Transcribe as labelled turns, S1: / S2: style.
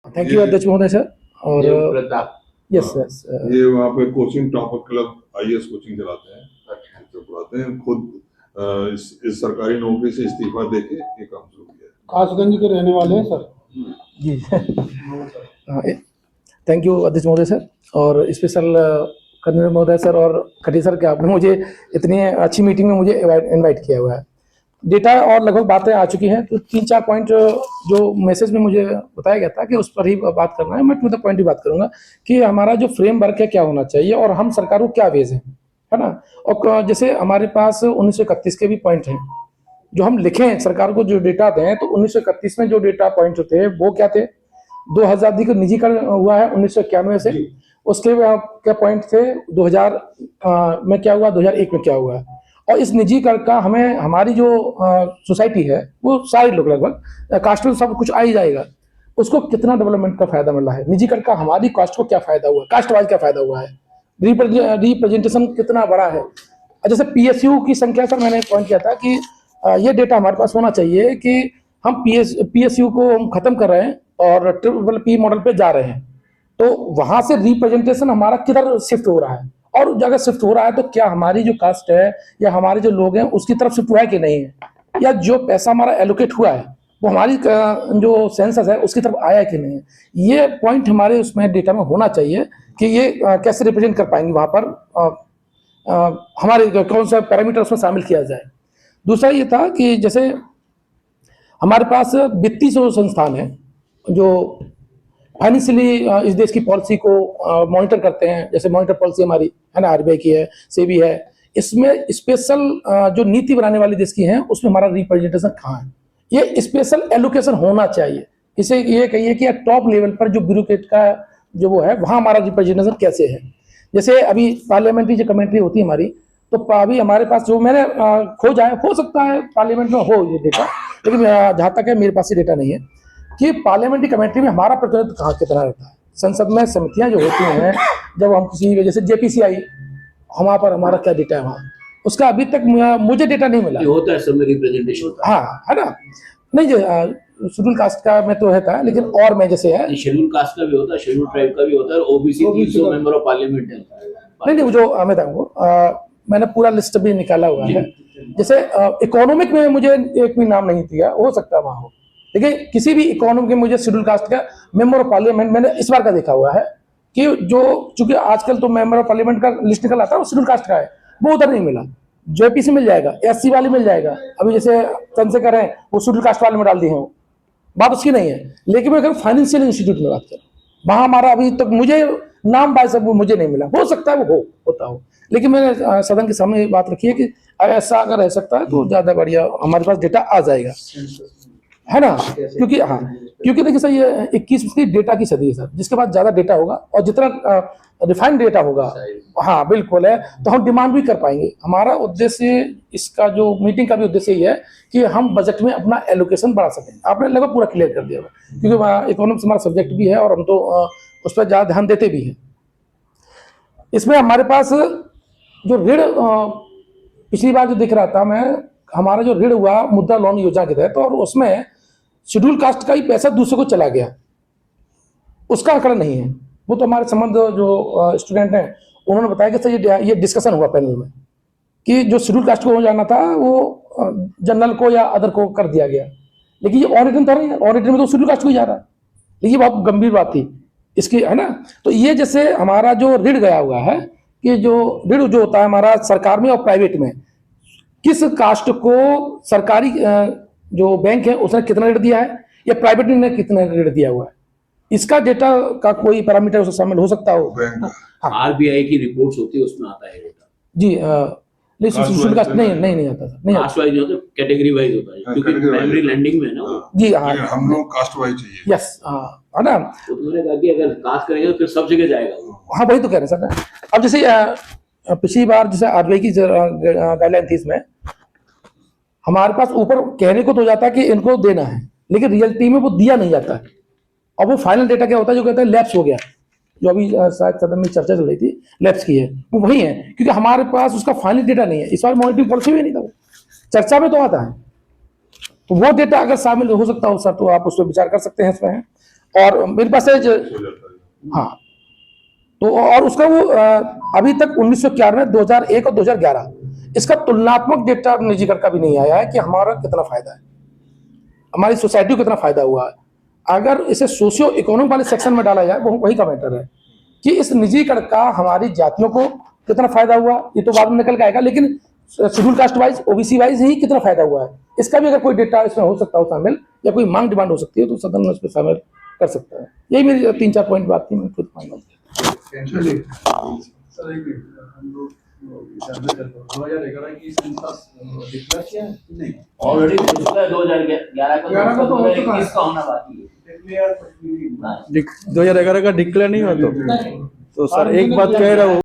S1: Thank
S2: ये
S1: you अध्यक्ष महोदय सर। और
S3: प्रताप।
S1: यस यस
S2: ये वहाँ पे coaching topper club IAS coaching चलाते हैं, तो पढ़ाते हैं खुद। इस सरकारी नौकरी से इस्तीफा देके ये काम शुरू किया है।
S4: कासगंज के रहने वाले हैं सर
S1: जी। थैंक यू अध्यक्ष महोदय सर और स्पेशल कन्वीनर महोदय सर और खटी सर के आपने मुझे इतनी अच्छी मीटिंग में मुझे इनवाइट किया हुआ है। डेटा और लगभग बातें आ चुकी हैं, तो 3-4 पॉइंट जो मैसेज में मुझे बताया गया था कि उस पर ही बात करना है। मैं टू द पॉइंट ही बात करूंगा कि हमारा जो फ्रेमवर्क है क्या होना चाहिए और हम सरकार को क्या भेजें, है ना। और जैसे हमारे पास 1931 के भी पॉइंट हैं जो हम लिखें सरकार को, जो डेटा दें, तो 1931 में जो डेटा पॉइंट थे वो क्या थे। 2000 का निजीकरण हुआ है 1991 से, उसके क्या पॉइंट थे 2000 में क्या हुआ, 2001 में क्या हुआ है। और इस निजीकरण का हमें हमारी जो सोसाइटी है वो सारे लोग लगभग कास्ट में सब कुछ आ ही जाएगा, उसको कितना डेवलपमेंट का फायदा मिल रहा है, निजीकरण का हमारी कास्ट को क्या फायदा हुआ, कास्ट वाइज क्या फायदा हुआ है, रिप्रेजेंटेशन कितना बड़ा है। जैसे पीएसयू की संख्या सर मैंने पॉइंट किया था कि ये डेटा हमारे पास होना चाहिए कि हम पीएसयू को हम खत्म कर रहे हैं और ट्रिपल पी मॉडल पे जा रहे हैं, तो वहां से रिप्रेजेंटेशन हमारा किधर शिफ्ट हो रहा है, और अगर शिफ्ट हो रहा है तो क्या हमारी जो कास्ट है या हमारे जो लोग हैं उसकी तरफ शिफ्ट हुआ है कि नहीं है, या जो पैसा हमारा एलोकेट हुआ है वो हमारी जो सेंसस है उसकी तरफ आया है कि नहीं है। ये पॉइंट हमारे उसमें डेटा में होना चाहिए कि ये कैसे रिप्रेजेंट कर पाएंगे वहां पर, हमारे कौन सा पैरामीटर उसमें शामिल किया जाए। दूसरा ये था कि जैसे हमारे पास वित्तीय जो संस्थान है जो फाइनेंशियली इस देश की पॉलिसी को मॉनिटर करते हैं, जैसे मॉनिटर पॉलिसी हमारी है ना, आरबीआई की है, सेबी है, इसमें स्पेशल जो नीति बनाने वाली देश की है उसमें हमारा रिप्रेजेंटेशन कहाँ है, ये स्पेशल एलोकेशन होना चाहिए। इसे ये कहिए कि टॉप लेवल पर जो ब्यूरोक्रेट का जो वो है वहाँ हमारा रिप्रेजेंटेशन कैसे है। जैसे अभी पार्लियामेंट्री जो कमेंट्री होती है हमारी, तो अभी हमारे पास जो मैंने खोजा है, हो सकता है पार्लियामेंट में हो ये डेटा, लेकिन जहाँ तक है मेरे पास ये डेटा नहीं है कि पार्लियामेंट्री कमेटी में हमारा प्रतिनिधित्व कहाँ कितना रहता है। संसद में समितियां जो होती हैं, जब हम किसी वजह से जेपीसीआई, वहाँ पर हमारा क्या डेटा है वहाँ, उसका अभी तक मुझे डेटा नहीं मिला।
S3: होता है सब रिप्रेजेंटेशन,
S1: हाँ है ना, नहीं जो शेड्यूल कास्ट का में तो रहता है, लेकिन और में जैसे है
S3: शेड्यूल कास्ट का भी होता है, शेड्यूल ट्राइब का भी होता है, ओबीसी 300 मेंबर ऑफ पार्लियामेंट है।
S1: नहीं जो मैं बताऊंगा, मैंने पूरा लिस्ट भी निकाला हुआ है। जैसे इकोनॉमिक में मुझे एक भी नाम नहीं दिया, हो सकता है वहाँ हो, लेकिन किसी भी इकोनॉमिक में मुझे शेड्यूल कास्ट का मेंबर ऑफ पार्लियामेंट मैंने इस बार का देखा हुआ है कि जो, चूंकि आजकल तो मेंबर ऑफ पार्लियामेंट का लिस्ट निकल आता है वो शेड्यूल कास्ट का है, वो उधर नहीं मिला। जेपीसी मिल जाएगा, एससी वाले मिल जाएगा, अभी जैसे चंद्रशेखर हैं वो शेड्यूल कास्ट वाले में डाल दिए हैं, वो बात उसकी नहीं है। लेकिन मैं अगर फाइनेंशियल इंस्टीट्यूट में बात करूँ, वहां हमारा अभी तक मुझे नाम बाय सब मुझे नहीं मिला, हो सकता है वो होता हो, लेकिन मैंने सदन के सामने बात रखी है कि ऐसा अगर रह सकता है तो ज्यादा बढ़िया हमारे पास डेटा आ जाएगा, है ना। क्योंकि देखिए सर ये 21वीं डेटा की सदी है सर, जिसके पास ज्यादा डेटा होगा और जितना रिफाइंड डेटा होगा, हाँ बिल्कुल है, तो हम डिमांड भी कर पाएंगे। हमारा उद्देश्य इसका जो मीटिंग का भी उद्देश्य ये है कि हम बजट में अपना एलोकेशन बढ़ा सकें। आपने लगभग पूरा क्लियर कर दिया, क्योंकि इकोनॉमिक्स हमारा सब्जेक्ट भी है और हम तो उस पर ज्यादा ध्यान देते भी हैं। इसमें हमारे पास जो ऋण पिछली बार जो दिख रहा था मैं, हमारा जो ऋण हुआ मुद्रा लोन योजना के तहत, और उसमें शेड्यूल कास्ट का ही पैसा दूसरे को चला गया, उसका आंकड़ा नहीं है। वो तो हमारे संबंध जो स्टूडेंट हैं उन्होंने बताया कि सर ये डिस्कशन हुआ पैनल में कि जो शेड्यूल कास्ट को हो जाना था वो जनरल को या अदर को कर दिया गया, लेकिन ये ऑडिटिंग तो नहीं है, ऑडिटिंग में तो शेड्यूल कास्ट को ही जा रहा है, लेकिन ये बहुत गंभीर बात थी इसकी, है ना। तो ये जैसे हमारा जो ऋण गया हुआ है कि जो ऋण जो होता है हमारा सरकार में और प्राइवेट में, किस कास्ट को सरकारी जो बैंक है उसने कितना ऋण दिया है या प्राइवेट ने कितना ऋण दिया हुआ है, इसका डेटा का कोई पैरामीटर उसमें शामिल हो सकता हो।
S3: हाँ, आरबीआई की रिपोर्ट्स होती है उसमें आता है डेटा
S1: जी। शेड्यूल कास्ट नहीं आता सर, नहीं
S3: कास्ट वाइज होता है, कैटेगरी वाइज होता है, क्योंकि प्राइमरी लैंडिंग में ना
S1: जी। हाँ
S2: हम लोग कास्ट वाइज चाहिए,
S1: यस, है ना।
S3: तो तुमने कहा कि अगर कास्ट करेंगे तो फिर सब जगह जाएगा।
S1: हाँ वही तो कह रहे हैं सर। अब जैसे पिछली बार जैसे आरबीआई की गाइडलाइन थी, इसमें हमारे पास ऊपर कहने को तो जाता है कि इनको देना है, लेकिन रियलिटी में वो दिया नहीं जाता है, और वो फाइनल डेटा क्या होता है जो कहते हैं लैप्स हो गया, जो अभी शायद सदन में चर्चा चल रही थी, लैप्स की है, वो वही है, क्योंकि हमारे पास उसका फाइनल डेटा नहीं है। इस बार मॉनिटरिंग पॉलिसी भी नहीं था, वो चर्चा में तो आता है, तो वो डेटा अगर शामिल हो सकता हो सर तो आप उस पर विचार कर सकते हैं इसमें। और मेरे पास है
S2: हो जाता है।
S1: हाँ, तो और उसका वो अभी तक 1991, 2001 और 2011 इसका तुलनात्मक डेटा निजीकरण का भी नहीं आया है कि हमारा कितना फायदा है, हमारी सोसाइटी को कितना फायदा हुआ है। अगर इसे सोशियो इकोनॉमिक वाले सेक्शन में डाला जाए वो वही का मैटर है कि इस निजीकरण का हमारी जातियों को कितना फायदा हुआ, ये तो बाद में निकल के आएगा, लेकिन schedule caste wise, OBC wise ही कितना फायदा हुआ है, इसका भी अगर कोई डेटा इसमें हो सकता हो शामिल, या कोई मांग डिमांड हो सकती है तो सदन में इसमें शामिल कर सकता है। यही मेरी 3-4 पॉइंट बात थी, मैं खुद मान लो।
S4: चलिए सर, एक मिनट, हम लोग जानना चाहते हैं 2011 की सेंसस डिक्लेयर किया है कि नहीं?
S3: ऑलरेडी हो चुका है 2011 का,
S4: 11 का तो हो चुका है।
S3: 21 का होना बाकी है।
S4: 2011 का डिक्लेयर नहीं हुआ तो सर एक बात कह रहा हूँ